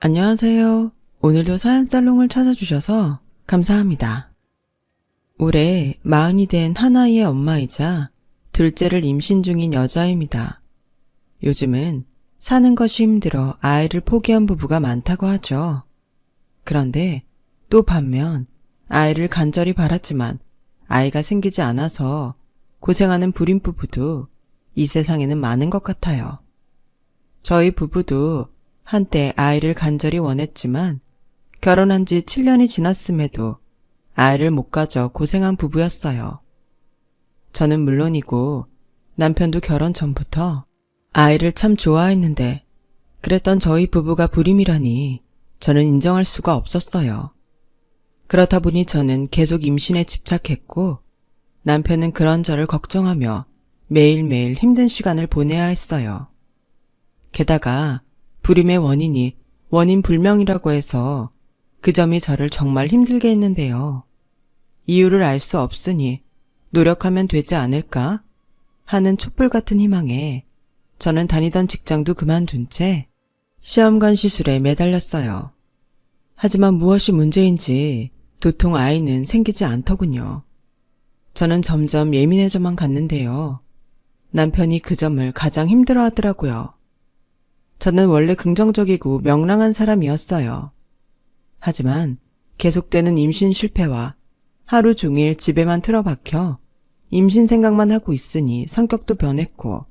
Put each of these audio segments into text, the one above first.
안녕하세요. 오늘도 사연살롱을 찾아주셔서 감사합니다. 올해 40이 된 하나이의 엄마이자 둘째를 임신 중인 여자입니다. 요즘은 사는 것이 힘들어 아이를 포기한 부부가 많다고 하죠. 그런데 또 반면 아이를 간절히 바랐지만 아이가 생기지 않아서 고생하는 불임 부부도 이 세상에는 많은 것 같아요. 저희 부부도 한때 아이를 간절히 원했지만 결혼한 지 7년이 지났음에도 아이를 못 가져 고생한 부부였어요. 저는 물론이고 남편도 결혼 전부터 아이를 참 좋아했는데 그랬던 저희 부부가 불임이라니 저는 인정할 수가 없었어요. 그렇다 보니 저는 계속 임신에 집착했고 남편은 그런 저를 걱정하며 매일매일 힘든 시간을 보내야 했어요. 게다가 불임의 원인이 원인불명이라고 해서 그 점이 저를 정말 힘들게 했는데요. 이유를 알 수 없으니 노력하면 되지 않을까 하는 촛불 같은 희망에 저는 다니던 직장도 그만둔 채 시험관 시술에 매달렸어요. 하지만 무엇이 문제인지 도통 아이는 생기지 않더군요. 저는 점점 예민해져만 갔는데요. 남편이 그 점을 가장 힘들어 하더라고요. 저는 원래 긍정적이고 명랑한 사람이었어요. 하지만 계속되는 임신 실패와 하루 종일 집에만 틀어박혀 임신 생각만 하고 있으니 성격도 변했고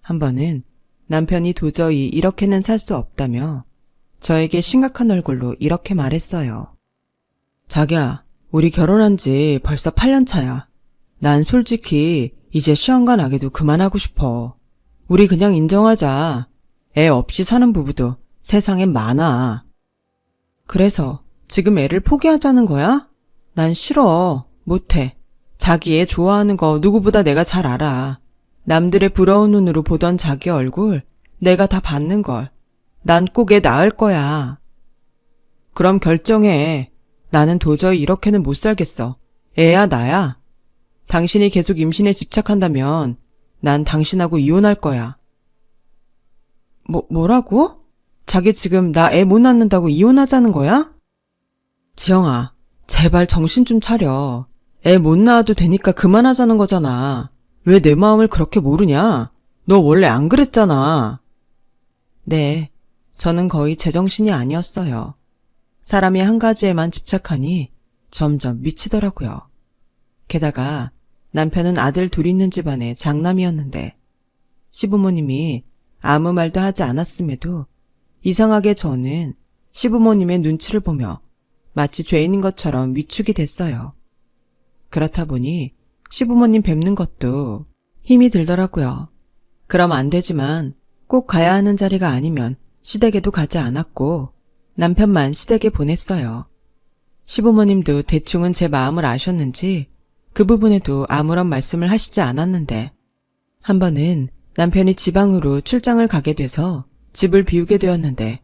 한 번은 남편이 도저히 이렇게는 살 수 없다며 저에게 심각한 얼굴로 이렇게 말했어요. 자기야, 우리 결혼한 지 벌써 8년 차야. 난 솔직히 이제 시험관 아기도 그만하고 싶어. 우리 그냥 인정하자. 애 없이 사는 부부도 세상엔 많아. 그래서 지금 애를 포기하자는 거야? 난 싫어. 못해. 자기 애 좋아하는 거 누구보다 내가 잘 알아. 남들의 부러운 눈으로 보던 자기 얼굴 내가 다 봤는걸. 난 꼭 애 낳을 거야. 그럼 결정해. 나는 도저히 이렇게는 못 살겠어. 애야 나야. 당신이 계속 임신에 집착한다면 난 당신하고 이혼할 거야. 뭐라고? 자기 지금 나 애 못 낳는다고 이혼하자는 거야? 지영아, 제발 정신 좀 차려. 애 못 낳아도 되니까 그만하자는 거잖아. 왜 내 마음을 그렇게 모르냐? 너 원래 안 그랬잖아. 네, 저는 거의 제정신이 아니었어요. 사람이 한 가지에만 집착하니 점점 미치더라고요. 게다가 남편은 아들 둘 있는 집안의 장남이었는데 시부모님이 아무 말도 하지 않았음에도 이상하게 저는 시부모님의 눈치를 보며 마치 죄인인 것처럼 위축이 됐어요. 그렇다 보니 시부모님 뵙는 것도 힘이 들더라고요. 그럼 안 되지만 꼭 가야 하는 자리가 아니면 시댁에도 가지 않았고 남편만 시댁에 보냈어요. 시부모님도 대충은 제 마음을 아셨는지 그 부분에도 아무런 말씀을 하시지 않았는데 한 번은 남편이 지방으로 출장을 가게 돼서 집을 비우게 되었는데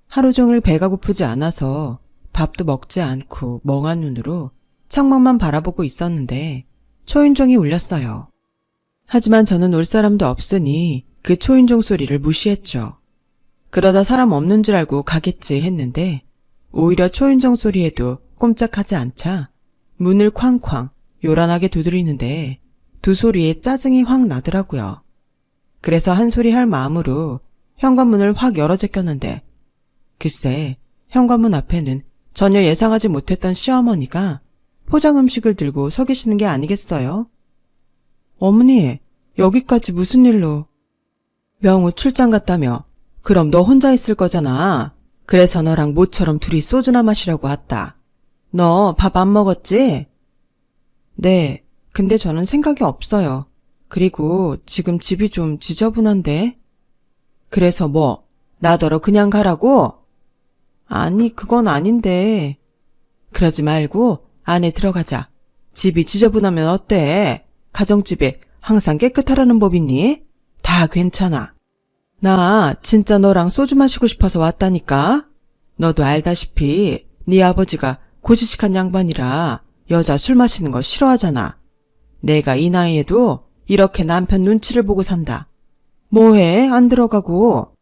하루 종일 배가 고프지 않아서 밥도 먹지 않고 멍한 눈으로 창밖만 바라보고 있었는데 초인종이 울렸어요. 하지만 저는 올 사람도 없으니 그 초인종 소리를 무시했죠. 그러다 사람 없는 줄 알고 가겠지 했는데 오히려 초인종 소리에도 꼼짝하지 않자 문을 쾅쾅 요란하게 두드리는데 두 소리에 짜증이 확 나더라고요. 그래서 한 소리 할 마음으로 현관문을 확 열어 제꼈는데 글쎄 현관문 앞에는 전혀 예상하지 못했던 시어머니가 포장 음식을 들고 서 계시는 게 아니겠어요? 어머니, 여기까지 무슨 일로? 명우 출장 갔다며. 그럼 너 혼자 있을 거잖아. 그래서 너랑 모처럼 둘이 소주나 마시려고 왔다. 너 밥 안 먹었지? 네, 근데 저는 생각이 없어요. 그리고 지금 집이 좀 지저분한데? 그래서 뭐, 나더러 그냥 가라고? 아니, 그건 아닌데. 그러지 말고 안에 들어가자. 집이 지저분하면 어때? 가정집에 항상 깨끗하라는 법 있니? 다 괜찮아. 나 진짜 너랑 소주 마시고 싶어서 왔다니까? 너도 알다시피 네 아버지가 고지식한 양반이라 여자 술 마시는 거 싫어하잖아. 내가 이 나이에도 이렇게 남편 눈치를 보고 산다. 뭐해? 안 들어가고.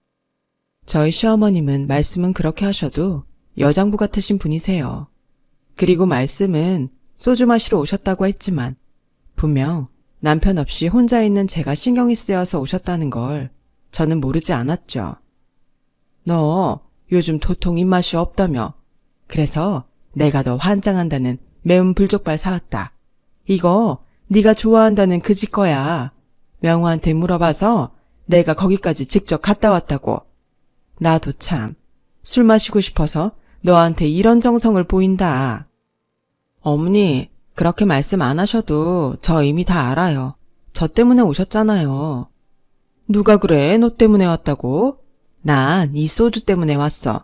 저희 시어머님은 말씀은 그렇게 하셔도 여장부 같으신 분이세요. 그리고 말씀은 소주 마시러 오셨다고 했지만 분명 남편 없이 혼자 있는 제가 신경이 쓰여서 오셨다는 걸 저는 모르지 않았죠. 너 요즘 도통 입맛이 없다며. 그래서 내가 너 환장한다는 매운 불족발 사왔다. 이거 네가 좋아한다는 그 집 거야. 명호한테 물어봐서 내가 거기까지 직접 갔다 왔다고. 나도 참 술 마시고 싶어서 너한테 이런 정성을 보인다. 어머니, 그렇게 말씀 안 하셔도 저 이미 다 알아요. 저 때문에 오셨잖아요. 누가 그래? 너 때문에 왔다고? 난 이 소주 때문에 왔어.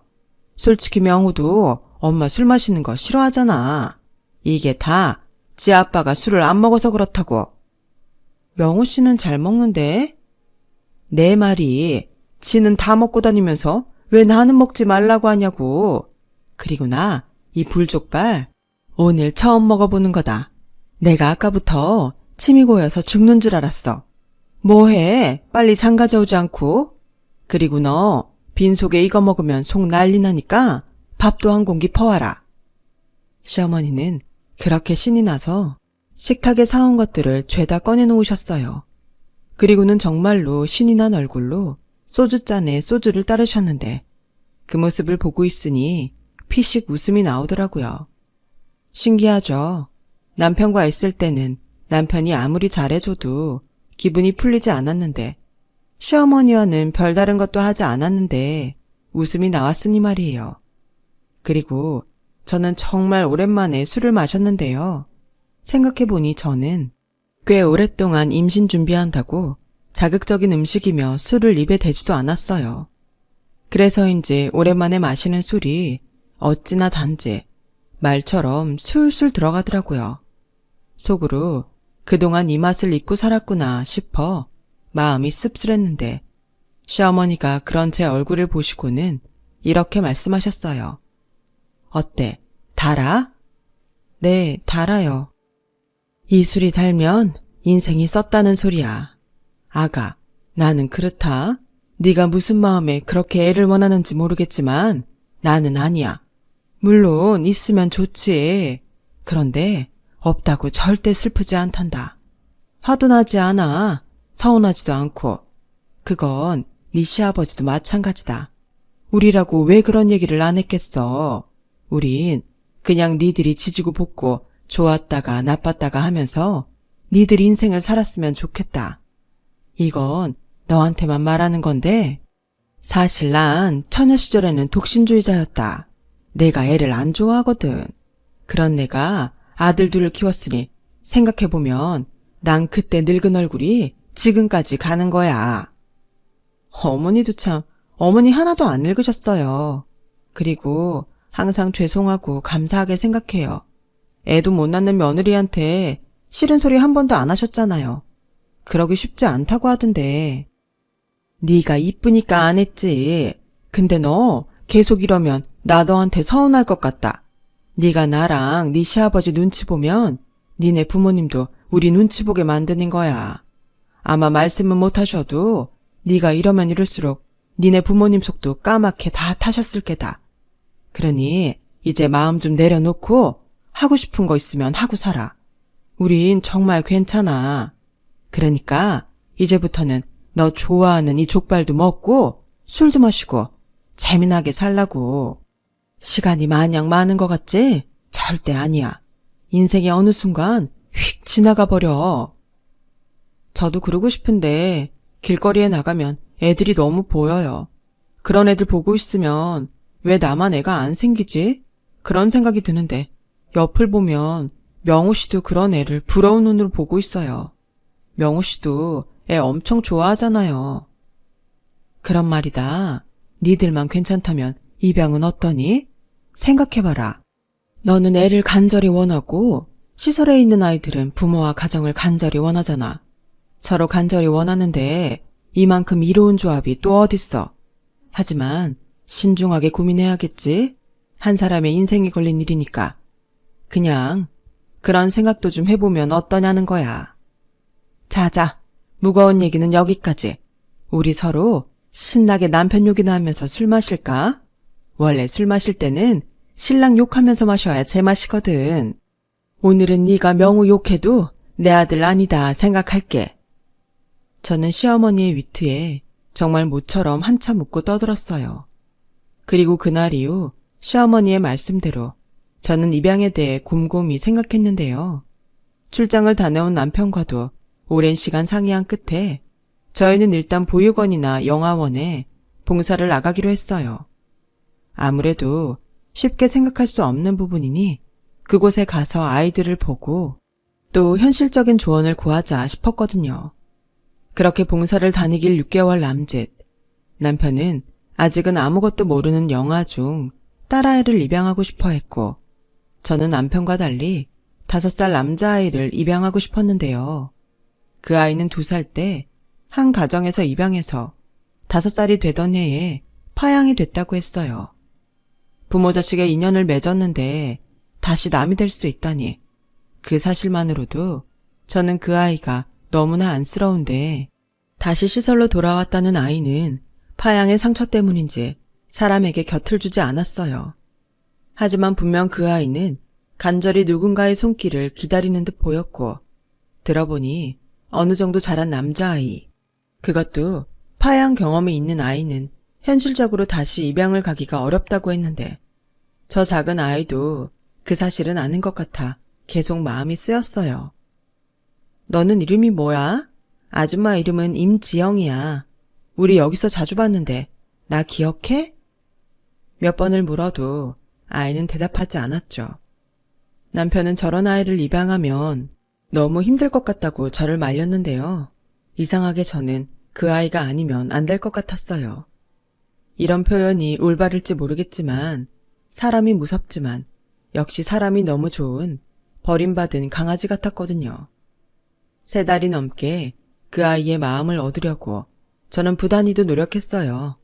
솔직히 명호도 엄마 술 마시는 거 싫어하잖아. 이게 다 지 아빠가 술을 안 먹어서 그렇다고. 명호 씨는 잘 먹는데? 내 말이 지는 다 먹고 다니면서 왜 나는 먹지 말라고 하냐고. 그리고 나 이 불족발 오늘 처음 먹어보는 거다. 내가 아까부터 침이 고여서 죽는 줄 알았어. 뭐해? 빨리 장 가져오지 않고. 그리고 너 빈속에 이거 먹으면 속 난리 나니까 밥도 한 공기 퍼와라. 시어머니는 그렇게 신이 나서 식탁에 사온 것들을 죄다 꺼내놓으셨어요. 그리고는 정말로 신이 난 얼굴로 소주잔에 소주를 따르셨는데 그 모습을 보고 있으니 피식 웃음이 나오더라고요. 신기하죠. 남편과 있을 때는 남편이 아무리 잘해줘도 기분이 풀리지 않았는데 시어머니와는 별다른 것도 하지 않았는데 웃음이 나왔으니 말이에요. 그리고 저는 정말 오랜만에 술을 마셨는데요. 생각해보니 저는 꽤 오랫동안 임신 준비한다고 자극적인 음식이며 술을 입에 대지도 않았어요. 그래서인지 오랜만에 마시는 술이 어찌나 단지 말처럼 술술 들어가더라고요. 속으로 그동안 이 맛을 잊고 살았구나 싶어 마음이 씁쓸했는데 시어머니가 그런 제 얼굴을 보시고는 이렇게 말씀하셨어요. 어때? 달아? 네, 달아요. 이 술이 달면 인생이 썼다는 소리야. 아가, 나는 그렇다. 네가 무슨 마음에 그렇게 애를 원하는지 모르겠지만 나는 아니야. 물론 있으면 좋지. 그런데 없다고 절대 슬프지 않단다. 화도 나지 않아. 서운하지도 않고. 그건 네 시아버지도 마찬가지다. 우리라고 왜 그런 얘기를 안 했겠어. 우린 그냥 니들이 지지고 볶고 좋았다가 나빴다가 하면서 니들 인생을 살았으면 좋겠다. 이건 너한테만 말하는 건데 사실 난 처녀 시절에는 독신주의자였다. 내가 애를 안 좋아하거든. 그런 내가 아들 둘을 키웠으니 생각해보면 난 그때 늙은 얼굴이 지금까지 가는 거야. 어머니도 참 어머니 하나도 안 늙으셨어요. 그리고 항상 죄송하고 감사하게 생각해요. 애도 못 낳는 며느리한테 싫은 소리 한 번도 안 하셨잖아요. 그러기 쉽지 않다고 하던데. 네가 이쁘니까 안 했지. 근데 너 계속 이러면 나 너한테 서운할 것 같다. 네가 나랑 네 시아버지 눈치 보면 니네 부모님도 우리 눈치 보게 만드는 거야. 아마 말씀은 못 하셔도 네가 이러면 이럴수록 니네 부모님 속도 까맣게 다 타셨을 게다. 그러니 이제 마음 좀 내려놓고 하고 싶은 거 있으면 하고 살아. 우린 정말 괜찮아. 그러니까 이제부터는 너 좋아하는 이 족발도 먹고 술도 마시고 재미나게 살라고. 시간이 마냥 많은 것 같지? 절대 아니야. 인생의 어느 순간 휙 지나가 버려. 저도 그러고 싶은데 길거리에 나가면 애들이 너무 보여요. 그런 애들 보고 있으면 왜 나만 애가 안 생기지? 그런 생각이 드는데 옆을 보면 명호 씨도 그런 애를 부러운 눈으로 보고 있어요. 명호 씨도 애 엄청 좋아하잖아요. 그런 말이다. 니들만 괜찮다면 이 병은 어떠니? 생각해봐라. 너는 애를 간절히 원하고 시설에 있는 아이들은 부모와 가정을 간절히 원하잖아. 서로 간절히 원하는데 이만큼 이로운 조합이 또 어딨어. 하지만 신중하게 고민해야겠지. 한 사람의 인생이 걸린 일이니까. 그냥 그런 생각도 좀 해보면 어떠냐는 거야. 자자, 무거운 얘기는 여기까지. 우리 서로 신나게 남편 욕이나 하면서 술 마실까? 원래 술 마실 때는 신랑 욕하면서 마셔야 제맛이거든. 오늘은 네가 명우 욕해도 내 아들 아니다 생각할게. 저는 시어머니의 위트에 정말 모처럼 한참 웃고 떠들었어요. 그리고 그날 이후 시어머니의 말씀대로 저는 입양에 대해 곰곰이 생각했는데요. 출장을 다녀온 남편과도 오랜 시간 상의한 끝에 저희는 일단 보육원이나 영아원에 봉사를 나가기로 했어요. 아무래도 쉽게 생각할 수 없는 부분이니 그곳에 가서 아이들을 보고 또 현실적인 조언을 구하자 싶었거든요. 그렇게 봉사를 다니길 6개월 남짓, 남편은 아직은 아무것도 모르는 영아 중 딸아이를 입양하고 싶어 했고, 저는 남편과 달리 5살 남자아이를 입양하고 싶었는데요. 그 아이는 2살 때 한 가정에서 입양해서 5살이 되던 해에 파양이 됐다고 했어요. 부모 자식의 인연을 맺었는데 다시 남이 될 수 있다니, 그 사실만으로도 저는 그 아이가 너무나 안쓰러운데, 다시 시설로 돌아왔다는 아이는 파양의 상처 때문인지 사람에게 곁을 주지 않았어요. 하지만 분명 그 아이는 간절히 누군가의 손길을 기다리는 듯 보였고, 들어보니 어느 정도 자란 남자아이, 그것도 파양 경험이 있는 아이는 현실적으로 다시 입양을 가기가 어렵다고 했는데, 저 작은 아이도 그 사실은 아는 것 같아 계속 마음이 쓰였어요. 너는 이름이 뭐야? 아줌마 이름은 임지영이야. 우리 여기서 자주 봤는데 나 기억해? 몇 번을 물어도 아이는 대답하지 않았죠. 남편은 저런 아이를 입양하면 너무 힘들 것 같다고 저를 말렸는데요. 이상하게 저는 그 아이가 아니면 안 될 것 같았어요. 이런 표현이 올바를지 모르겠지만 사람이 무섭지만 역시 사람이 너무 좋은 버림받은 강아지 같았거든요. 3달이 넘게 그 아이의 마음을 얻으려고 저는 부단히도 노력했어요.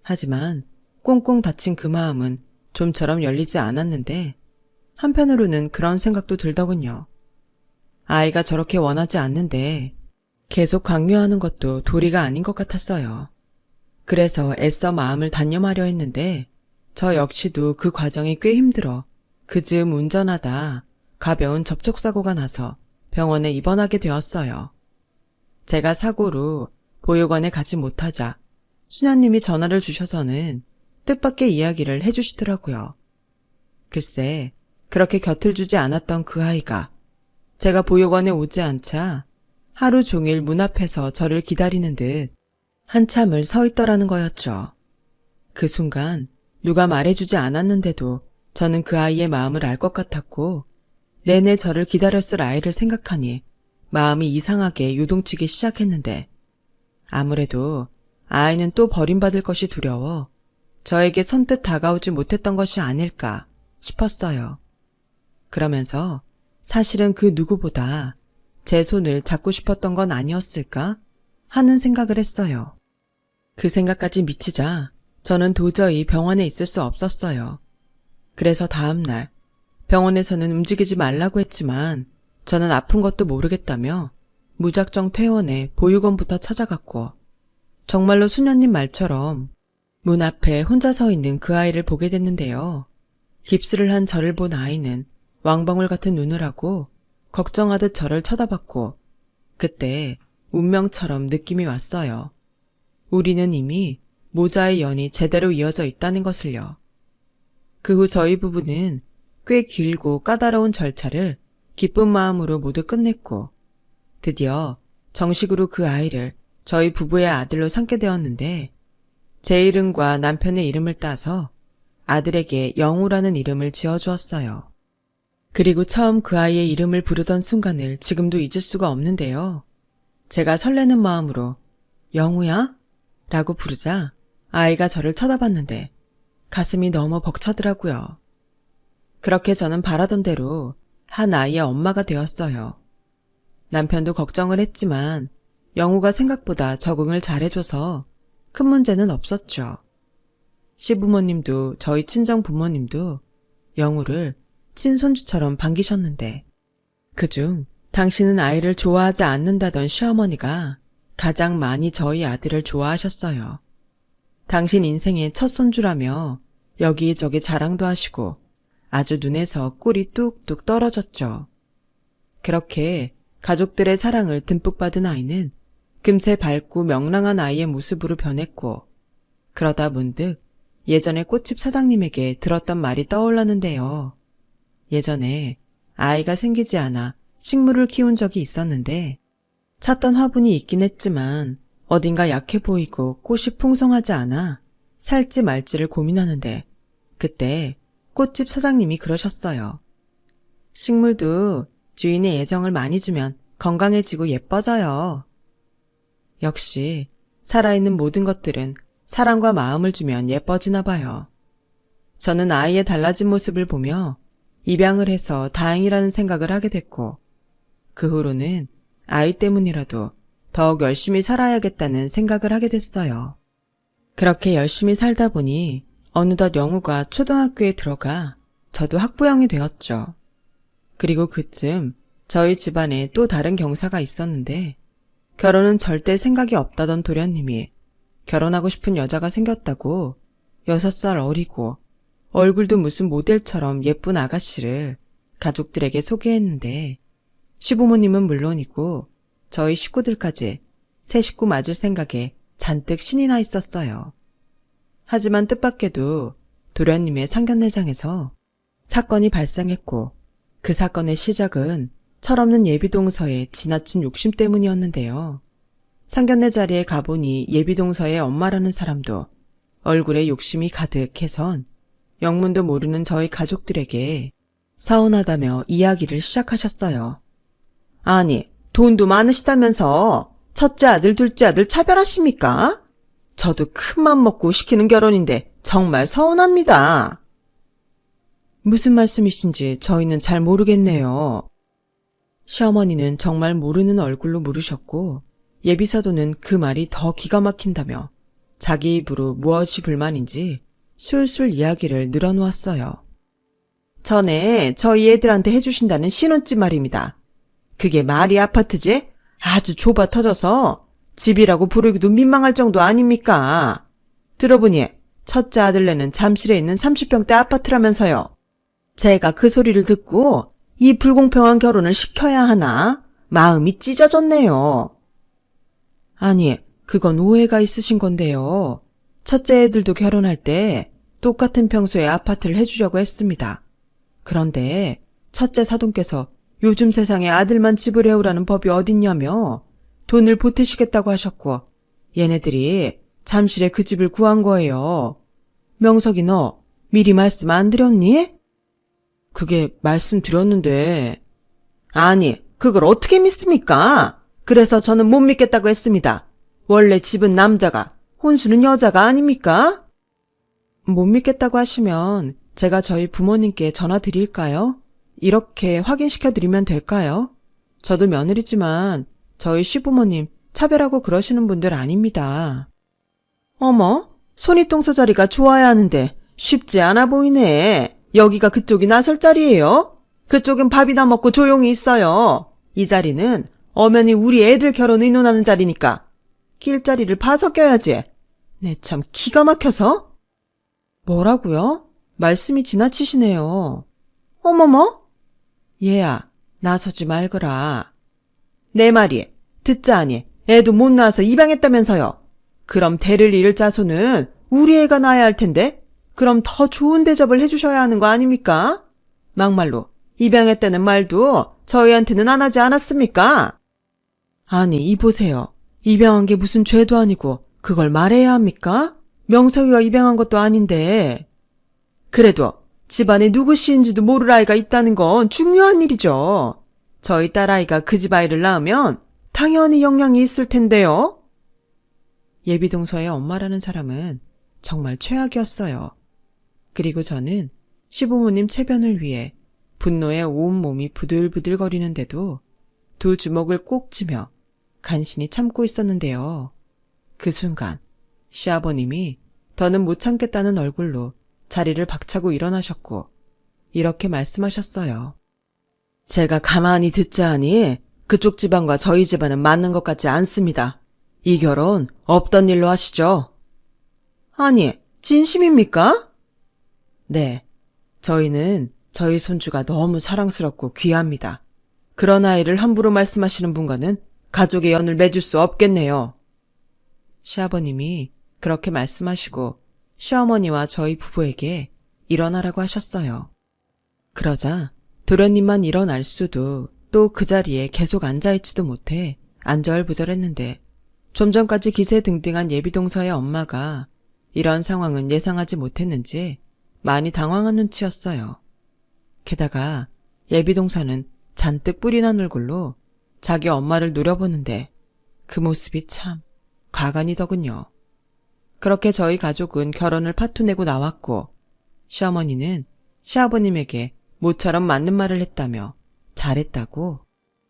하지만 꽁꽁 닫힌 그 마음은 좀처럼 열리지 않았는데, 한편으로는 그런 생각도 들더군요. 아이가 저렇게 원하지 않는데 계속 강요하는 것도 도리가 아닌 것 같았어요. 그래서 애써 마음을 단념하려 했는데 저 역시도 그 과정이 꽤 힘들어 그 즈음 운전하다 가벼운 접촉사고가 나서 병원에 입원하게 되었어요. 제가 사고로 보육원에 가지 못하자 수녀님이 전화를 주셔서는 뜻밖의 이야기를 해주시더라고요. 글쎄, 그렇게 곁을 주지 않았던 그 아이가 제가 보육원에 오지 않자 하루 종일 문 앞에서 저를 기다리는 듯 한참을 서 있더라는 거였죠. 그 순간 누가 말해주지 않았는데도 저는 그 아이의 마음을 알 것 같았고, 내내 저를 기다렸을 아이를 생각하니 마음이 이상하게 요동치기 시작했는데, 아무래도 아이는 또 버림받을 것이 두려워 저에게 선뜻 다가오지 못했던 것이 아닐까 싶었어요. 그러면서 사실은 그 누구보다 제 손을 잡고 싶었던 건 아니었을까 하는 생각을 했어요. 그 생각까지 미치자 저는 도저히 병원에 있을 수 없었어요. 그래서 다음 날 병원에서는 움직이지 말라고 했지만 저는 아픈 것도 모르겠다며 무작정 퇴원해 보육원부터 찾아갔고, 정말로 수녀님 말처럼 문 앞에 혼자 서 있는 그 아이를 보게 됐는데요. 깁스를 한 저를 본 아이는 왕방울 같은 눈을 하고 걱정하듯 저를 쳐다봤고, 그때 운명처럼 느낌이 왔어요. 우리는 이미 모자의 연이 제대로 이어져 있다는 것을요. 그 후 저희 부부는 꽤 길고 까다로운 절차를 기쁜 마음으로 모두 끝냈고, 드디어 정식으로 그 아이를 저희 부부의 아들로 삼게 되었는데, 제 이름과 남편의 이름을 따서 아들에게 영우라는 이름을 지어주었어요. 그리고 처음 그 아이의 이름을 부르던 순간을 지금도 잊을 수가 없는데요. 제가 설레는 마음으로 영우야? 라고 부르자 아이가 저를 쳐다봤는데 가슴이 너무 벅차더라고요. 그렇게 저는 바라던 대로 한 아이의 엄마가 되었어요. 남편도 걱정을 했지만 영우가 생각보다 적응을 잘해줘서 큰 문제는 없었죠. 시부모님도 저희 친정 부모님도 영우를 친손주처럼 반기셨는데, 그중 당신은 아이를 좋아하지 않는다던 시어머니가 가장 많이 저희 아들을 좋아하셨어요. 당신 인생의 첫 손주라며 여기저기 자랑도 하시고 아주 눈에서 꿀이 뚝뚝 떨어졌죠. 그렇게 가족들의 사랑을 듬뿍 받은 아이는 금세 밝고 명랑한 아이의 모습으로 변했고, 그러다 문득 예전에 꽃집 사장님에게 들었던 말이 떠올랐는데요. 예전에 아이가 생기지 않아 식물을 키운 적이 있었는데 찾던 화분이 있긴 했지만 어딘가 약해 보이고 꽃이 풍성하지 않아 살지 말지를 고민하는데 그때 꽃집 사장님이 그러셨어요. 식물도 주인의 애정을 많이 주면 건강해지고 예뻐져요. 역시 살아있는 모든 것들은 사랑과 마음을 주면 예뻐지나 봐요. 저는 아이의 달라진 모습을 보며 입양을 해서 다행이라는 생각을 하게 됐고, 그 후로는 아이 때문이라도 더욱 열심히 살아야겠다는 생각을 하게 됐어요. 그렇게 열심히 살다 보니 어느덧 영우가 초등학교에 들어가 저도 학부형이 되었죠. 그리고 그쯤 저희 집안에 또 다른 경사가 있었는데 결혼은 절대 생각이 없다던 도련님이 결혼하고 싶은 여자가 생겼다고 6살 어리고 얼굴도 무슨 모델처럼 예쁜 아가씨를 가족들에게 소개했는데 시부모님은 물론이고 저희 식구들까지 새 식구 맞을 생각에 잔뜩 신이 나 있었어요. 하지만 뜻밖에도 도련님의 상견례장에서 사건이 발생했고 그 사건의 시작은 철없는 예비동서의 지나친 욕심 때문이었는데요. 상견례 자리에 가보니 예비동서의 엄마라는 사람도 얼굴에 욕심이 가득해선 영문도 모르는 저희 가족들에게 서운하다며 이야기를 시작하셨어요. 아니, 돈도 많으시다면서 첫째 아들, 둘째 아들 차별하십니까? 저도 큰맘 먹고 시키는 결혼인데 정말 서운합니다. 무슨 말씀이신지 저희는 잘 모르겠네요. 시어머니는 정말 모르는 얼굴로 물으셨고 예비사도는 그 말이 더 기가 막힌다며 자기 입으로 무엇이 불만인지 술술 이야기를 늘어놓았어요. 전에 저희 애들한테 해주신다는 신혼집 말입니다. 그게 말이 아파트지? 아주 좁아 터져서 집이라고 부르기도 민망할 정도 아닙니까? 들어보니 첫째 아들네는 잠실에 있는 30평대 아파트라면서요. 제가 그 소리를 듣고 이 불공평한 결혼을 시켜야 하나 마음이 찢어졌네요. 아니, 그건 오해가 있으신 건데요. 첫째 애들도 결혼할 때 똑같은 평수의 아파트를 해주려고 했습니다. 그런데 첫째 사돈께서 요즘 세상에 아들만 집을 해오라는 법이 어딨냐며 돈을 보태시겠다고 하셨고 얘네들이 잠실에 그 집을 구한 거예요. 명석이 너 미리 말씀 안 드렸니? 그게 말씀드렸는데. 아니, 그걸 어떻게 믿습니까? 그래서 저는 못 믿겠다고 했습니다. 원래 집은 남자가, 혼수는 여자가 아닙니까? 못 믿겠다고 하시면 제가 저희 부모님께 전화 드릴까요? 이렇게 확인시켜드리면 될까요? 저도 며느리지만 저희 시부모님 차별하고 그러시는 분들 아닙니다. 어머, 손윗동서 자리가 좋아야 하는데 쉽지 않아 보이네. 여기가 그쪽이 나설 자리예요? 그쪽은 밥이나 먹고 조용히 있어요. 이 자리는 엄연히 우리 애들 결혼 의논하는 자리니까 길자리를 봐서 껴야지. 네, 참 기가 막혀서. 뭐라고요? 말씀이 지나치시네요. 어머머? 얘야, 나서지 말거라. 내 말이 듣자하니 애도 못 낳아서 입양했다면서요. 그럼 대를 이을 자손은 우리 애가 낳아야 할 텐데 그럼 더 좋은 대접을 해주셔야 하는 거 아닙니까? 막말로 입양했다는 말도 저희한테는 안 하지 않았습니까? 아니, 이보세요. 입양한 게 무슨 죄도 아니고 그걸 말해야 합니까? 명석이가 입양한 것도 아닌데. 그래도 집안에 누구시인지도 모를 아이가 있다는 건 중요한 일이죠. 저희 딸아이가 그 집 아이를 낳으면 당연히 영향이 있을 텐데요. 예비동서의 엄마라는 사람은 정말 최악이었어요. 그리고 저는 시부모님 체변을 위해 분노에 온몸이 부들부들거리는데도 두 주먹을 꼭 쥐며 간신히 참고 있었는데요. 그 순간 시아버님이 더는 못 참겠다는 얼굴로 자리를 박차고 일어나셨고 이렇게 말씀하셨어요. 제가 가만히 듣자 하니 그쪽 집안과 저희 집안은 맞는 것 같지 않습니다. 이 결혼 없던 일로 하시죠. 아니, 진심입니까? 네, 저희는 저희 손주가 너무 사랑스럽고 귀합니다. 그런 아이를 함부로 말씀하시는 분과는 가족의 연을 맺을 수 없겠네요. 시아버님이 그렇게 말씀하시고 시어머니와 저희 부부에게 일어나라고 하셨어요. 그러자 도련님만 일어날 수도 또 그 자리에 계속 앉아있지도 못해 안절부절했는데 좀 전까지 기세등등한 예비동서의 엄마가 이런 상황은 예상하지 못했는지 많이 당황한 눈치였어요. 게다가 예비동서는 잔뜩 뿔이 난 얼굴로 자기 엄마를 노려보는데 그 모습이 참 가관이더군요. 그렇게 저희 가족은 결혼을 파토내고 나왔고 시어머니는 시아버님에게 모처럼 맞는 말을 했다며 잘했다고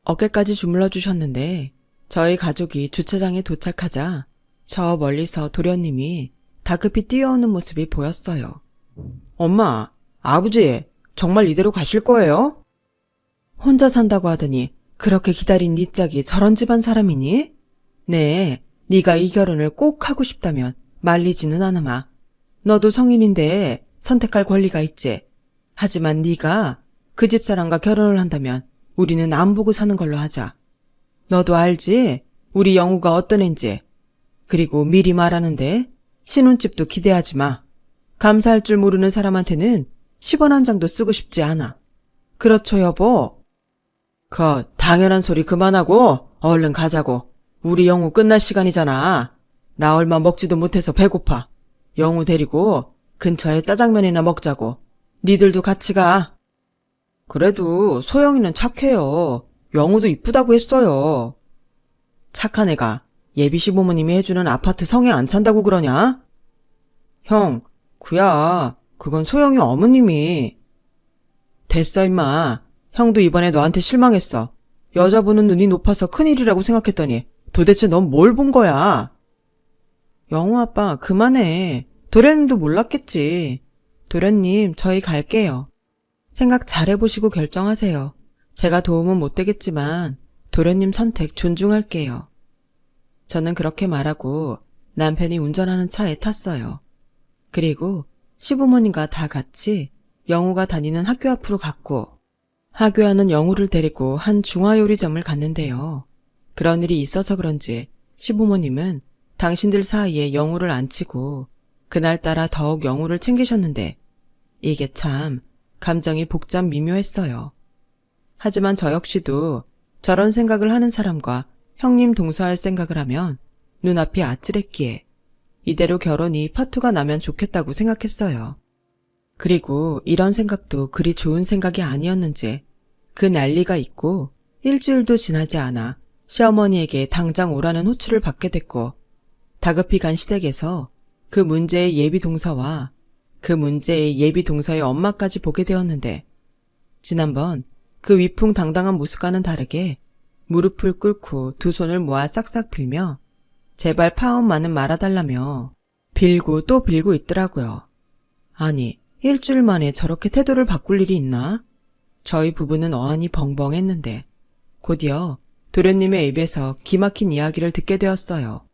어깨까지 주물러 주셨는데 저희 가족이 주차장에 도착하자 저 멀리서 도련님이 다급히 뛰어오는 모습이 보였어요. 엄마, 아버지, 정말 이대로 가실 거예요? 혼자 산다고 하더니 그렇게 기다린 네 짝이 저런 집안 사람이니? 네, 네가 이 결혼을 꼭 하고 싶다면 말리지는 않으마. 너도 성인인데 선택할 권리가 있지. 하지만 네가 그 집사람과 결혼을 한다면 우리는 안 보고 사는 걸로 하자. 너도 알지? 우리 영우가 어떤 앤지. 그리고 미리 말하는데 신혼집도 기대하지 마. 감사할 줄 모르는 사람한테는 10원 한 장도 쓰고 싶지 않아. 그렇죠, 여보? 당연한 소리 그만하고 얼른 가자고. 우리 영우 끝날 시간이잖아. 나 얼마 먹지도 못해서 배고파. 영우 데리고 근처에 짜장면이나 먹자고. 니들도 같이 가. 그래도 소영이는 착해요. 영우도 이쁘다고 했어요. 착한 애가 예비 시부모님이 해주는 아파트 성에 안 찬다고 그러냐? 형, 그건 소영이 어머님이. 됐어 임마. 형도 이번에 너한테 실망했어. 여자 보는 눈이 높아서 큰일이라고 생각했더니 도대체 넌 뭘 본 거야? 영우 아빠 그만해. 도련님도 몰랐겠지. 도련님 저희 갈게요. 생각 잘해보시고 결정하세요. 제가 도움은 못 되겠지만 도련님 선택 존중할게요. 저는 그렇게 말하고 남편이 운전하는 차에 탔어요. 그리고 시부모님과 다 같이 영우가 다니는 학교 앞으로 갔고 하교하는 영우를 데리고 한 중화요리점을 갔는데요. 그런 일이 있어서 그런지 시부모님은 당신들 사이에 영우를 앉히고 그날따라 더욱 영우를 챙기셨는데 이게 참 감정이 복잡 미묘했어요. 하지만 저 역시도 저런 생각을 하는 사람과 형님 동서할 생각을 하면 눈앞이 아찔했기에 이대로 결혼이 파토가 나면 좋겠다고 생각했어요. 그리고 이런 생각도 그리 좋은 생각이 아니었는지 그 난리가 있고 일주일도 지나지 않아 시어머니에게 당장 오라는 호출을 받게 됐고 다급히 간 시댁에서 그 문제의 예비 동서와 그 문제의 예비 동서의 엄마까지 보게 되었는데 지난번 그 위풍당당한 모습과는 다르게 무릎을 꿇고 두 손을 모아 싹싹 빌며 제발 파혼만은 말아달라며 빌고 또 빌고 있더라고요. 아니, 일주일 만에 저렇게 태도를 바꿀 일이 있나? 저희 부부는 어안이 벙벙했는데 곧이어 도련님의 입에서 기막힌 이야기를 듣게 되었어요.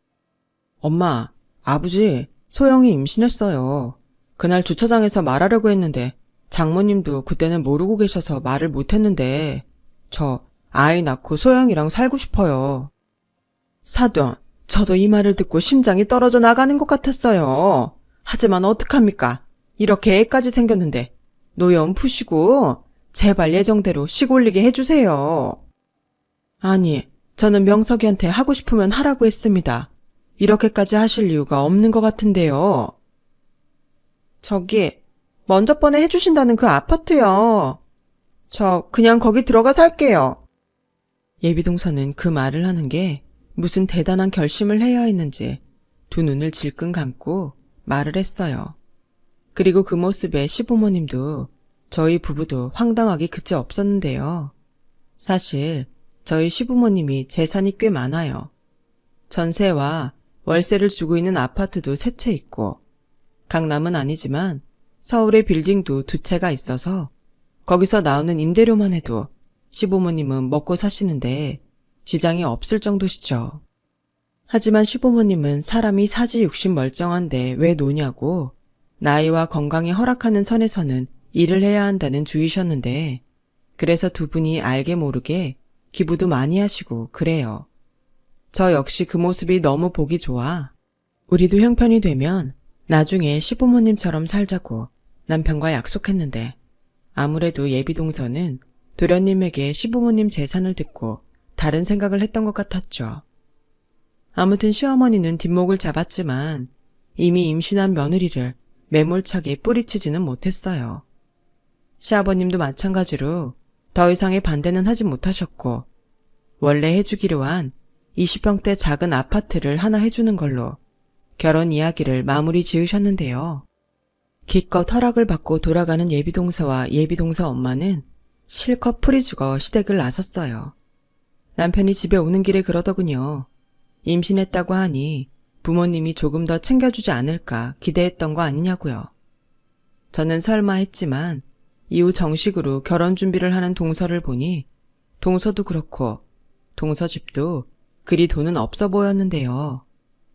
엄마, 아버지, 소영이 임신했어요. 그날 주차장에서 말하려고 했는데 장모님도 그때는 모르고 계셔서 말을 못했는데 저 아이 낳고 소영이랑 살고 싶어요. 사돈, 저도 이 말을 듣고 심장이 떨어져 나가는 것 같았어요. 하지만 어떡합니까? 이렇게 애까지 생겼는데 노여움 푸시고 제발 예정대로 시골리게 해주세요. 아니, 저는 명석이한테 하고 싶으면 하라고 했습니다. 이렇게까지 하실 이유가 없는 것 같은데요. 저기, 먼저 번에 해주신다는 그 아파트요. 저 그냥 거기 들어가 살게요. 예비동서는 그 말을 하는 게 무슨 대단한 결심을 해야 했는지 두 눈을 질끈 감고 말을 했어요. 그리고 그 모습에 시부모님도 저희 부부도 황당하기 그치 없었는데요. 사실 저희 시부모님이 재산이 꽤 많아요. 전세와 월세를 주고 있는 아파트도 세 채 있고 강남은 아니지만 서울의 빌딩도 두 채가 있어서 거기서 나오는 임대료만 해도 시부모님은 먹고 사시는데 지장이 없을 정도시죠. 하지만 시부모님은 사람이 사지 육신 멀쩡한데 왜 노냐고 나이와 건강이 허락하는 선에서는 일을 해야 한다는 주의셨는데 그래서 두 분이 알게 모르게 기부도 많이 하시고 그래요. 저 역시 그 모습이 너무 보기 좋아. 우리도 형편이 되면 나중에 시부모님처럼 살자고 남편과 약속했는데 아무래도 예비동서는 도련님에게 시부모님 재산을 듣고 다른 생각을 했던 것 같았죠. 아무튼 시어머니는 뒷목을 잡았지만 이미 임신한 며느리를 매몰차게 뿌리치지는 못했어요. 시아버님도 마찬가지로 더 이상의 반대는 하지 못하셨고 원래 해주기로 한 20평대 작은 아파트를 하나 해주는 걸로 결혼 이야기를 마무리 지으셨는데요. 기껏 허락을 받고 돌아가는 예비동서와 예비동서 엄마는 실컷 풀이 죽어 시댁을 나섰어요. 남편이 집에 오는 길에 그러더군요. 임신했다고 하니 부모님이 조금 더 챙겨주지 않을까 기대했던 거 아니냐고요. 저는 설마 했지만 이후 정식으로 결혼 준비를 하는 동서를 보니 동서도 그렇고 동서 집도 그리 돈은 없어 보였는데요.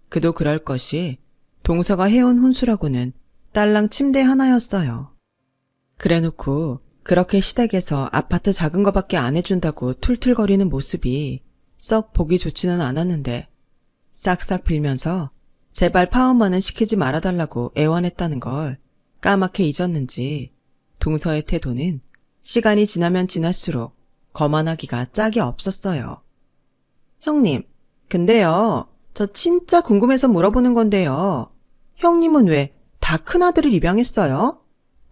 그도 그럴 것이 동서가 해온 혼수라고는 딸랑 침대 하나였어요. 그래놓고 그렇게 시댁에서 아파트 작은 거밖에 안 해준다고 툴툴거리는 모습이 썩 보기 좋지는 않았는데 싹싹 빌면서 제발 파혼만은 시키지 말아달라고 애원했다는 걸 까맣게 잊었는지 동서의 태도는 시간이 지나면 지날수록 거만하기가 짝이 없었어요. 형님, 근데요, 저 진짜 궁금해서 물어보는 건데요. 형님은 왜 다 큰아들을 입양했어요?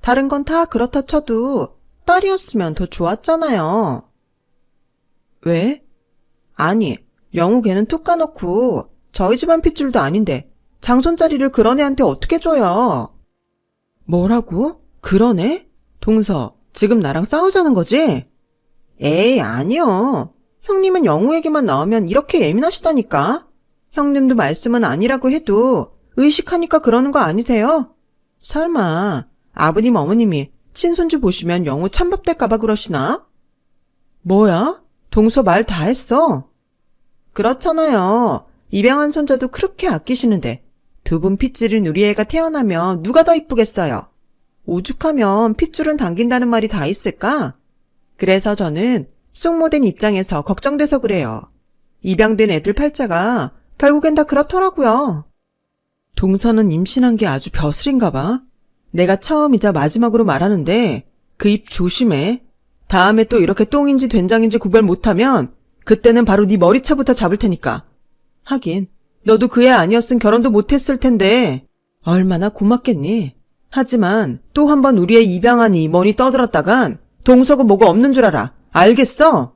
다른 건 다 그렇다 쳐도 딸이었으면 더 좋았잖아요. 왜? 아니, 영우 걔는 툭 까놓고 저희 집안 핏줄도 아닌데 장손자리를 그런 애한테 어떻게 줘요? 뭐라고? 그런 애? 동서, 지금 나랑 싸우자는 거지? 에이, 아니요. 형님은 영우 얘기만 나오면 이렇게 예민하시다니까. 형님도 말씀은 아니라고 해도 의식하니까 그러는 거 아니세요? 설마 아버님 어머님이 친손주 보시면 영우 찬밥될까봐 그러시나? 뭐야? 동서 말 다 했어. 그렇잖아요. 입양한 손자도 그렇게 아끼시는데 두 분 핏줄인 우리 애가 태어나면 누가 더 이쁘겠어요? 오죽하면 핏줄은 당긴다는 말이 다 있을까? 그래서 저는 숙모된 입장에서 걱정돼서 그래요. 입양된 애들 팔자가 결국엔 다 그렇더라고요. 동서는 임신한 게 아주 벼슬인가 봐. 내가 처음이자 마지막으로 말하는데 그 입 조심해. 다음에 또 이렇게 똥인지 된장인지 구별 못하면 그때는 바로 네 머리차부터 잡을 테니까. 하긴 너도 그 애 아니었으면 결혼도 못했을 텐데 얼마나 고맙겠니. 하지만 또 한 번 우리 애 입양하니 뭐니 떠들었다간 동서고 뭐고 없는 줄 알아. 알겠어?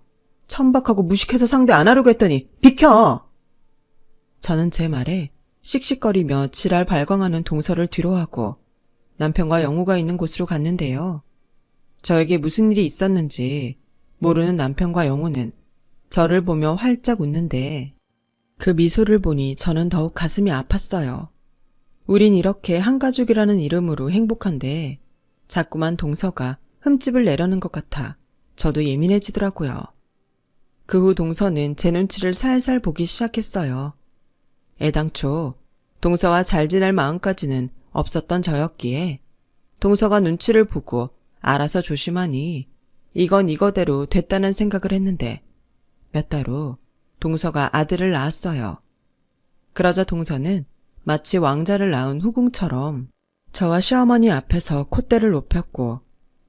천박하고 무식해서 상대 안 하려고 했더니 비켜. 저는 제 말에 씩씩거리며 지랄 발광하는 동서를 뒤로하고 남편과 영우가 있는 곳으로 갔는데요. 저에게 무슨 일이 있었는지 모르는 남편과 영우는 저를 보며 활짝 웃는데 그 미소를 보니 저는 더욱 가슴이 아팠어요. 우린 이렇게 한 가족이라는 이름으로 행복한데 자꾸만 동서가 흠집을 내려는 것 같아 저도 예민해지더라고요. 그 후 동서는 제 눈치를 살살 보기 시작했어요. 애당초 동서와 잘 지낼 마음까지는 없었던 저였기에 동서가 눈치를 보고 알아서 조심하니 이건 이거대로 됐다는 생각을 했는데 몇 달 후 동서가 아들을 낳았어요. 그러자 동서는 마치 왕자를 낳은 후궁처럼 저와 시어머니 앞에서 콧대를 높였고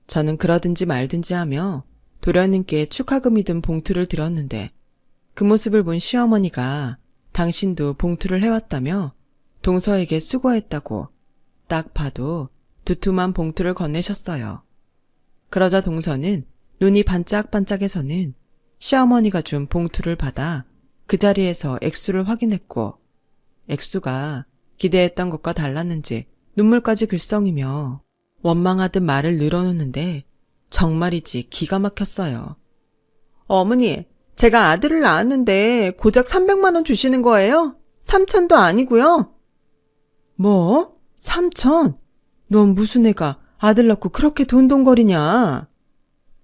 저는 그러든지 말든지 하며 도련님께 축하금이든 봉투를 드렸는데 그 모습을 본 시어머니가 당신도 봉투를 해왔다며 동서에게 수고했다고 딱 봐도 두툼한 봉투를 건네셨어요. 그러자 동서는 눈이 반짝반짝해서는 시어머니가 준 봉투를 받아 그 자리에서 액수를 확인했고 액수가 기대했던 것과 달랐는지 눈물까지 글썽이며 원망하듯 말을 늘어놓는데 정말이지 기가 막혔어요. 어머니, 제가 아들을 낳았는데 고작 300만 원 주시는 거예요? 3천도 아니고요. 뭐? 3천? 넌 무슨 애가 아들 낳고 그렇게 돈돈거리냐?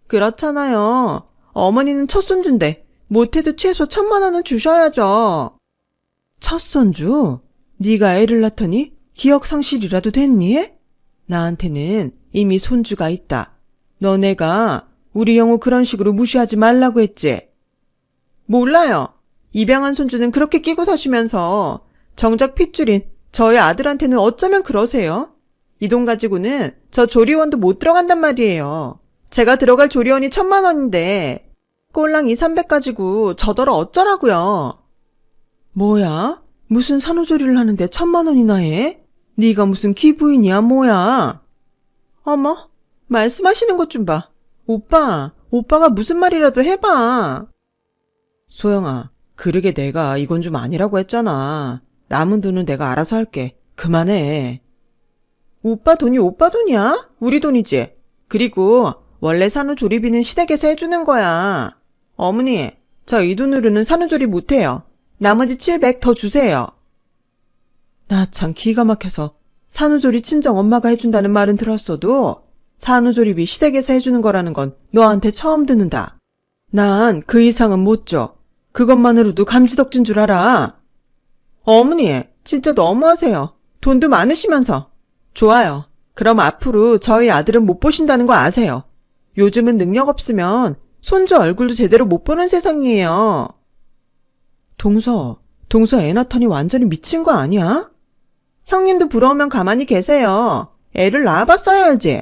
그렇잖아요. 어머니는 첫 손주인데 못해도 최소 1,000만 원은 주셔야죠. 첫 손주? 네가 애를 낳더니 기억 상실이라도 됐니? 나한테는 이미 손주가 있다. 너네가 우리 영우 그런 식으로 무시하지 말라고 했지? 몰라요. 입양한 손주는 그렇게 끼고 사시면서 정작 핏줄인 저희 아들한테는 어쩌면 그러세요? 이 돈 가지고는 저 조리원도 못 들어간단 말이에요. 제가 들어갈 조리원이 1,000,000원인데 꼴랑 2, 300 가지고 저더러 어쩌라고요? 뭐야? 무슨 산후조리를 하는데 1,000,000원이나 해? 네가 무슨 기부인이야 뭐야? 어머, 말씀하시는 것 좀 봐. 오빠가 무슨 말이라도 해봐. 소영아, 그러게 내가 이건 좀 아니라고 했잖아. 남은 돈은 내가 알아서 할게. 그만해. 오빠 돈이 오빠 돈이야? 우리 돈이지. 그리고 원래 산후조리비는 시댁에서 해주는 거야. 어머니, 저 이 돈으로는 산후조리 못해요. 나머지 700 더 주세요. 나 참 기가 막혀서 산후조리 친정 엄마가 해준다는 말은 들었어도 산후조리비 시댁에서 해주는 거라는 건 너한테 처음 듣는다. 난 그 이상은 못 줘. 그것만으로도 감지덕진 줄 알아. 어머니, 진짜 너무하세요. 돈도 많으시면서. 좋아요. 그럼 앞으로 저희 아들은 못 보신다는 거 아세요. 요즘은 능력 없으면 손주 얼굴도 제대로 못 보는 세상이에요. 동서 애 낳다니 완전히 미친 거 아니야? 형님도 부러우면 가만히 계세요. 애를 낳아봤어야 알지.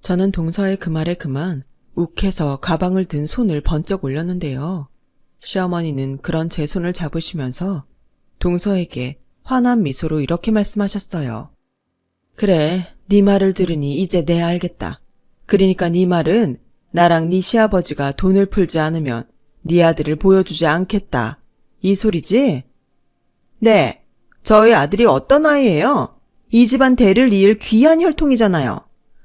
저는 동서의 그 말에 그만 욱해서 가방을 든 손을 번쩍 올렸는데요. 시어머니는 그런 제 손을 잡으시면서 동서에게 환한 미소로 이렇게 말씀하셨어요. 그래, 네 말을 들으니 이제 내 알겠다. 그러니까 네 말은 나랑 네 시아버지가 돈을 풀지 않으면 네 아들을 보여주지 않겠다. 이 소리지? 네, 저희 아들이 어떤 아이예요? 이 집안 대를 이을 귀한 혈통이잖아요.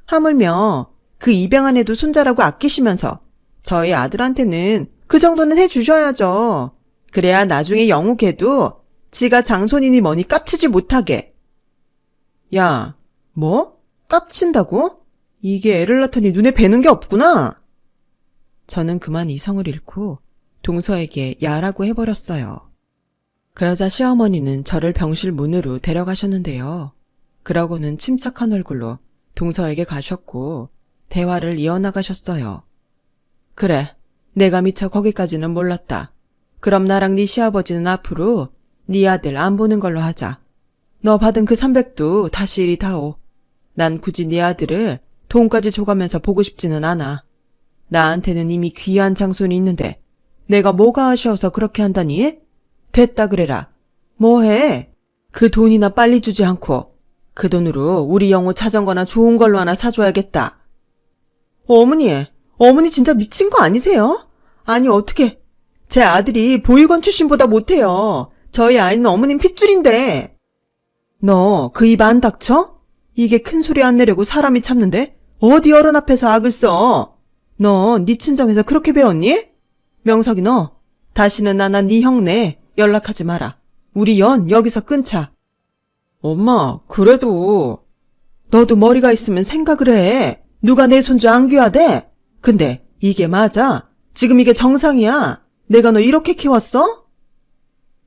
하물며 그 입양한 애도 손자라고 아끼시면서 저희 아들한테는 그 정도는 해주셔야죠. 그래야 나중에 영우 걔도 지가 장손이니 뭐니 깝치지 못하게. 야, 뭐? 깝친다고? 이게 애를 낳더니 눈에 뵈는 게 없구나. 저는 그만 이성을 잃고 동서에게 야라고 해버렸어요. 그러자 시어머니는 저를 병실 문으로 데려가셨는데요. 그러고는 침착한 얼굴로 동서에게 가셨고 대화를 이어나가셨어요. 그래, 내가 미처 거기까지는 몰랐다. 그럼 나랑 네 시아버지는 앞으로 네 아들 안 보는 걸로 하자. 너 받은 그 300도 다시 이리 다오. 난 굳이 네 아들을 돈까지 줘가면서 보고 싶지는 않아. 나한테는 이미 귀한 장손이 있는데 내가 뭐가 아쉬워서 그렇게 한다니? 됐다 그래라. 뭐해? 그 돈이나 빨리 주지 않고 그 돈으로 우리 영호 자전거나 좋은 걸로 하나 사줘야겠다. 어머니 진짜 미친 거 아니세요? 아니 어떻게 제 아들이 보육원 출신보다 못해요. 저희 아이는 어머님 핏줄인데. 너 그 입 안 닥쳐? 이게 큰 소리 안 내려고 사람이 참는데 어디 어른 앞에서 악을 써. 너 네 친정에서 그렇게 배웠니? 명석이 너 다시는 나나 네 형네 연락하지 마라. 우리 연 여기서 끊자. 엄마 그래도 너도 머리가 있으면 생각을 해. 누가 내 손주 안 귀하대? 근데 이게 맞아? 지금 이게 정상이야? 내가 너 이렇게 키웠어?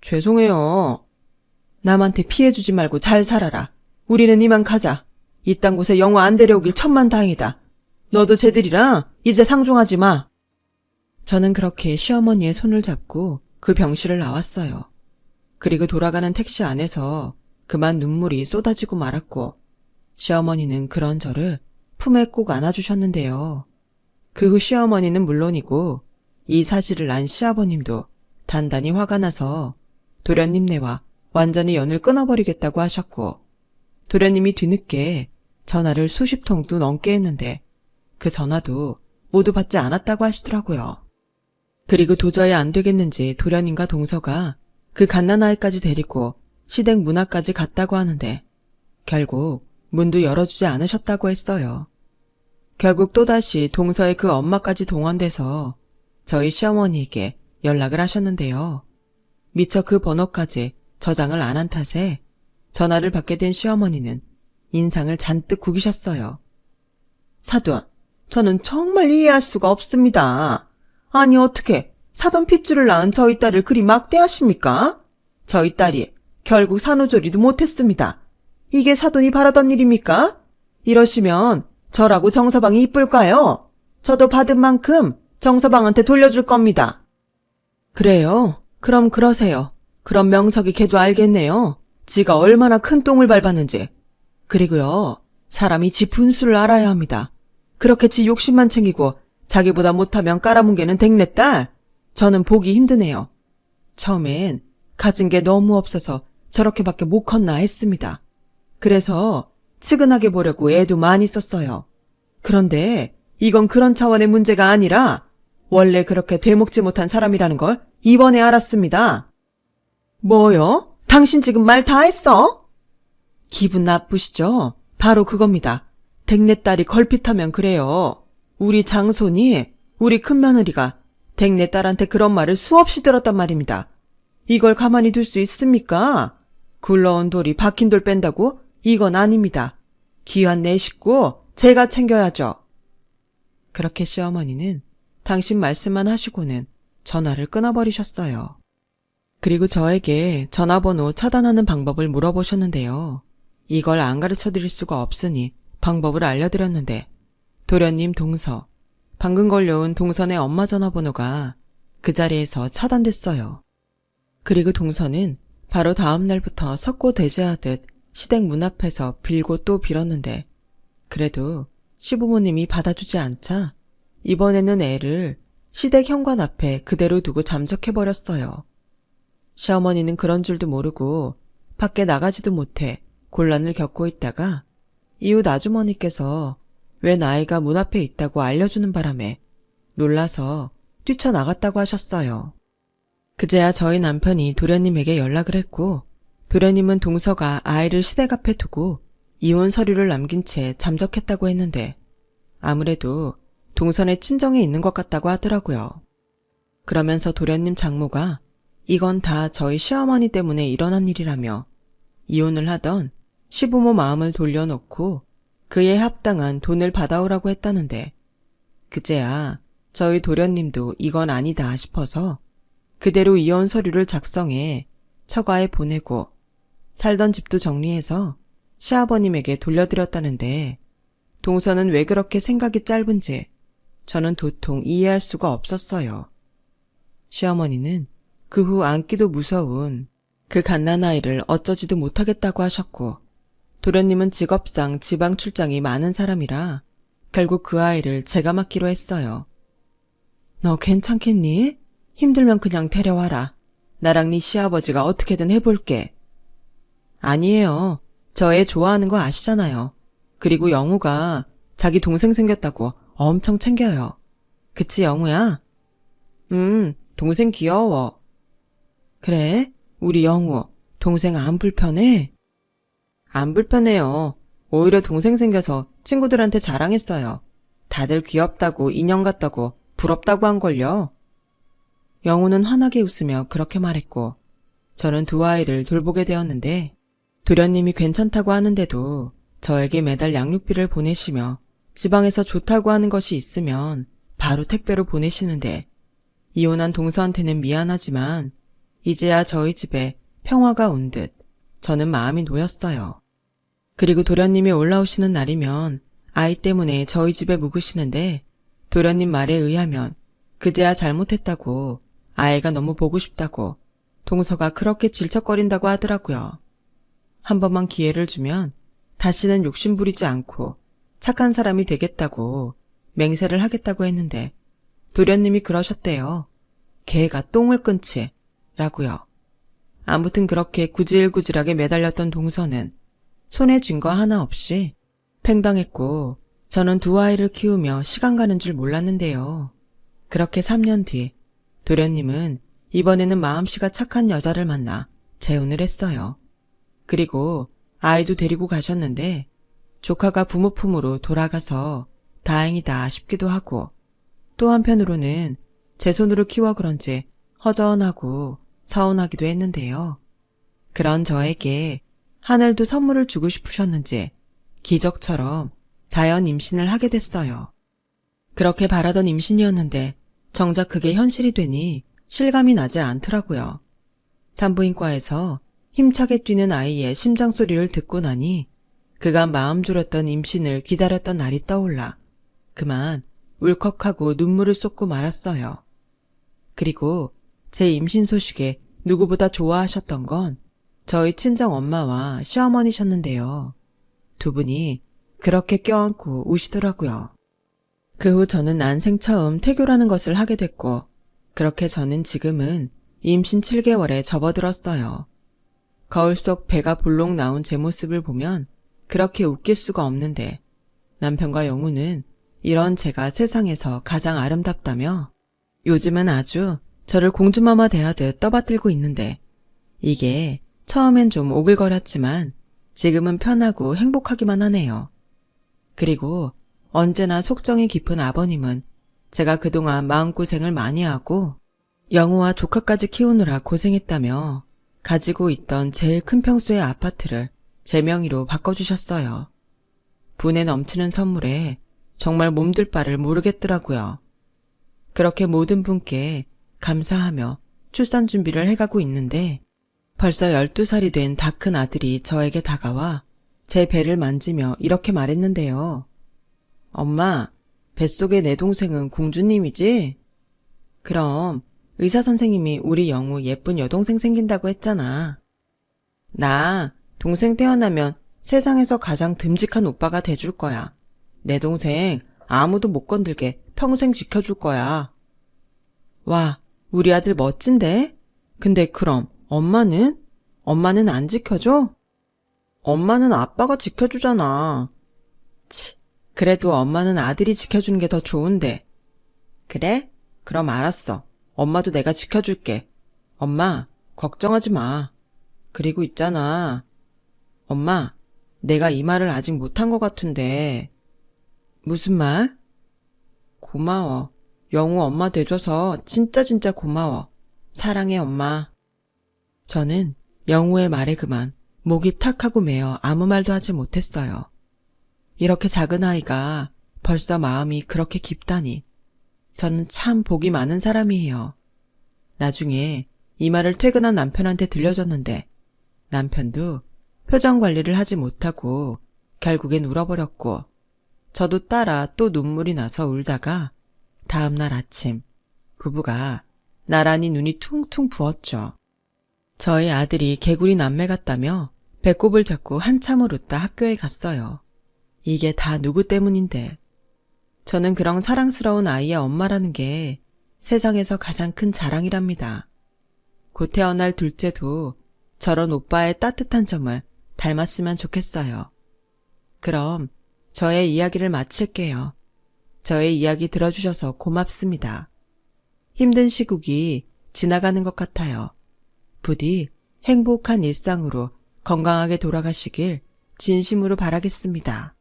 죄송해요. 남한테 피해주지 말고 잘 살아라. 우리는 이만 가자. 이딴 곳에 영호 안 데려오길 천만다행이다. 너도 쟤들이랑 이제 상종하지 마. 저는 그렇게 시어머니의 손을 잡고 그 병실을 나왔어요. 그리고 돌아가는 택시 안에서 그만 눈물이 쏟아지고 말았고 시어머니는 그런 저를 품에 꼭 안아주셨는데요. 그 후 시어머니는 물론이고 이 사실을 안 시아버님도 단단히 화가 나서 도련님네와 완전히 연을 끊어버리겠다고 하셨고 도련님이 뒤늦게 전화를 수십 통도 넘게 했는데 그 전화도 모두 받지 않았다고 하시더라고요. 그리고 도저히 안 되겠는지 도련님과 동서가 그 갓난아이까지 데리고 시댁 문 앞까지 갔다고 하는데 결국 문도 열어주지 않으셨다고 했어요. 결국 또다시 동서의 그 엄마까지 동원돼서 저희 시어머니에게 연락을 하셨는데요. 미처 그 번호까지 저장을 안 한 탓에 전화를 받게 된 시어머니는 인상을 잔뜩 구기셨어요. 사돈, 저는 정말 이해할 수가 없습니다. 아니 어떻게 사돈 핏줄을 낳은 저희 딸을 그리 막대하십니까? 저희 딸이 결국 산후조리도 못했습니다. 이게 사돈이 바라던 일입니까? 이러시면 저라고 정서방이 이쁠까요? 저도 받은 만큼 정서방한테 돌려줄 겁니다. 그래요? 그럼 그러세요. 그럼 명석이 걔도 알겠네요. 지가 얼마나 큰 똥을 밟았는지. 그리고요, 사람이 지 분수를 알아야 합니다. 그렇게 지 욕심만 챙기고 자기보다 못하면 깔아뭉개는 댕내딸. 저는 보기 힘드네요. 처음엔 가진 게 너무 없어서 저렇게밖에 못 컸나 했습니다. 그래서 측은하게 보려고 애도 많이 썼어요. 그런데 이건 그런 차원의 문제가 아니라 원래 그렇게 되먹지 못한 사람이라는 걸 이번에 알았습니다. 뭐요? 당신 지금 말 다 했어? 기분 나쁘시죠? 바로 그겁니다. 댕내딸이 걸핏하면 그래요. 우리 장손이, 우리 큰며느리가 댕내딸한테 그런 말을 수없이 들었단 말입니다. 이걸 가만히 둘 수 있습니까? 굴러온 돌이 박힌 돌 뺀다고? 이건 아닙니다. 귀한 내 식구 제가 챙겨야죠. 그렇게 시어머니는 당신 말씀만 하시고는 전화를 끊어버리셨어요. 그리고 저에게 전화번호 차단하는 방법을 물어보셨는데요. 이걸 안 가르쳐드릴 수가 없으니 방법을 알려드렸는데 도련님 동서, 방금 걸려온 동선의 엄마 전화번호가 그 자리에서 차단됐어요. 그리고 동서는 바로 다음 날부터 석고대죄하듯 시댁 문 앞에서 빌고 또 빌었는데 그래도 시부모님이 받아주지 않자 이번에는 애를 시댁 현관 앞에 그대로 두고 잠적해버렸어요. 시어머니는 그런 줄도 모르고 밖에 나가지도 못해 곤란을 겪고 있다가 이웃 아주머니께서 웬 아이가 문 앞에 있다고 알려주는 바람에 놀라서 뛰쳐나갔다고 하셨어요. 그제야 저희 남편이 도련님에게 연락을 했고 도련님은 동서가 아이를 시댁 앞에 두고 이혼 서류를 남긴 채 잠적했다고 했는데 아무래도 동선의 친정에 있는 것 같다고 하더라고요. 그러면서 도련님 장모가 이건 다 저희 시어머니 때문에 일어난 일이라며 이혼을 하던 시부모 마음을 돌려놓고 그에 합당한 돈을 받아오라고 했다는데 그제야 저희 도련님도 이건 아니다 싶어서 그대로 이혼 서류를 작성해 처가에 보내고 살던 집도 정리해서 시아버님에게 돌려드렸다는데 동서는 왜 그렇게 생각이 짧은지 저는 도통 이해할 수가 없었어요. 시어머니는 그 후 안기도 무서운 그 갓난아이를 어쩌지도 못하겠다고 하셨고 도련님은 직업상 지방 출장이 많은 사람이라 결국 그 아이를 제가 맡기로 했어요. 너 괜찮겠니? 힘들면 그냥 데려와라. 나랑 네 시아버지가 어떻게든 해볼게. 아니에요. 저 애 좋아하는 거 아시잖아요. 그리고 영우가 자기 동생 생겼다고 엄청 챙겨요. 그치 영우야? 동생 귀여워. 그래? 우리 영우 동생 안 불편해? 안 불편해요. 오히려 동생 생겨서 친구들한테 자랑했어요. 다들 귀엽다고 인형 같다고 부럽다고 한걸요. 영우는 환하게 웃으며 그렇게 말했고 저는 두 아이를 돌보게 되었는데 도련님이 괜찮다고 하는데도 저에게 매달 양육비를 보내시며 지방에서 좋다고 하는 것이 있으면 바로 택배로 보내시는데 이혼한 동서한테는 미안하지만 이제야 저희 집에 평화가 온 듯 저는 마음이 놓였어요. 그리고 도련님이 올라오시는 날이면 아이 때문에 저희 집에 묵으시는데 도련님 말에 의하면 그제야 잘못했다고 아이가 너무 보고 싶다고 동서가 그렇게 질척거린다고 하더라고요. 한 번만 기회를 주면 다시는 욕심부리지 않고 착한 사람이 되겠다고 맹세를 하겠다고 했는데 도련님이 그러셨대요. 개가 똥을 끊지 라고요. 아무튼 그렇게 구질구질하게 매달렸던 동서는 손에 쥔 거 하나 없이 팽당했고 저는 두 아이를 키우며 시간 가는 줄 몰랐는데요. 그렇게 3년 뒤 도련님은 이번에는 마음씨가 착한 여자를 만나 재혼을 했어요. 그리고 아이도 데리고 가셨는데 조카가 부모 품으로 돌아가서 다행이다 싶기도 하고 또 한편으로는 제 손으로 키워 그런지 허전하고 서운하기도 했는데요. 그런 저에게 하늘도 선물을 주고 싶으셨는지 기적처럼 자연 임신을 하게 됐어요. 그렇게 바라던 임신이었는데 정작 그게 현실이 되니 실감이 나지 않더라고요. 산부인과에서 힘차게 뛰는 아이의 심장 소리를 듣고 나니 그간 마음 졸였던 임신을 기다렸던 날이 떠올라 그만 울컥하고 눈물을 쏟고 말았어요. 그리고 제 임신 소식에 누구보다 좋아하셨던 건 저희 친정 엄마와 시어머니셨는데요. 두 분이 그렇게 껴안고 우시더라고요. 그 후 저는 난생 처음 태교라는 것을 하게 됐고 그렇게 저는 지금은 임신 7개월에 접어들었어요. 거울 속 배가 볼록 나온 제 모습을 보면 그렇게 웃길 수가 없는데 남편과 영우는 이런 제가 세상에서 가장 아름답다며 요즘은 아주 저를 공주마마 대하듯 떠받들고 있는데 이게 처음엔 좀 오글거렸지만 지금은 편하고 행복하기만 하네요. 그리고 언제나 속정이 깊은 아버님은 제가 그동안 마음고생을 많이 하고 영우와 조카까지 키우느라 고생했다며 가지고 있던 제일 큰 평수의 아파트를 제 명의로 바꿔주셨어요. 분에 넘치는 선물에 정말 몸둘 바를 모르겠더라고요. 그렇게 모든 분께 감사하며 출산 준비를 해가고 있는데 벌써 12살이 된 다 큰 아들이 저에게 다가와 제 배를 만지며 이렇게 말했는데요. 엄마, 뱃속의 내 동생은 공주님이지? 그럼 의사 선생님이 우리 영우 예쁜 여동생 생긴다고 했잖아. 나 동생 태어나면 세상에서 가장 듬직한 오빠가 돼줄 거야. 내 동생 아무도 못 건들게 평생 지켜줄 거야. 와, 우리 아들 멋진데? 근데 그럼 엄마는? 엄마는 안 지켜줘? 엄마는 아빠가 지켜주잖아. 치, 그래도 엄마는 아들이 지켜주는 게 더 좋은데. 그래? 그럼 알았어. 엄마도 내가 지켜줄게. 엄마, 걱정하지 마. 그리고 있잖아. 엄마, 내가 이 말을 아직 못한 것 같은데. 무슨 말? 고마워. 영우 엄마 돼줘서 진짜 고마워. 사랑해, 엄마. 저는 영우의 말에 그만 목이 탁 하고 메어 아무 말도 하지 못했어요. 이렇게 작은 아이가 벌써 마음이 그렇게 깊다니. 저는 참 복이 많은 사람이에요. 나중에 이 말을 퇴근한 남편한테 들려줬는데 남편도 표정 관리를 하지 못하고 결국엔 울어버렸고 저도 따라 또 눈물이 나서 울다가 다음날 아침 부부가 나란히 눈이 퉁퉁 부었죠. 저희 아들이 개구리 남매 같다며 배꼽을 잡고 한참을 웃다 학교에 갔어요. 이게 다 누구 때문인데. 저는 그런 사랑스러운 아이의 엄마라는 게 세상에서 가장 큰 자랑이랍니다. 곧 태어날 둘째도 저런 오빠의 따뜻한 점을 닮았으면 좋겠어요. 그럼 저의 이야기를 마칠게요. 저의 이야기 들어주셔서 고맙습니다. 힘든 시국이 지나가는 것 같아요. 부디 행복한 일상으로 건강하게 돌아가시길 진심으로 바라겠습니다.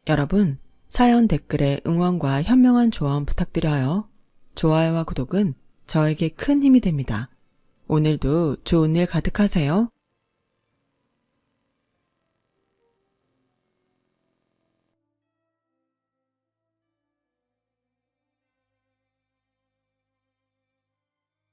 여러분, 사연 댓글에 응원과 현명한 조언 부탁드려요. 좋아요와 구독은 저에게 큰 힘이 됩니다. 오늘도 좋은 일 가득하세요.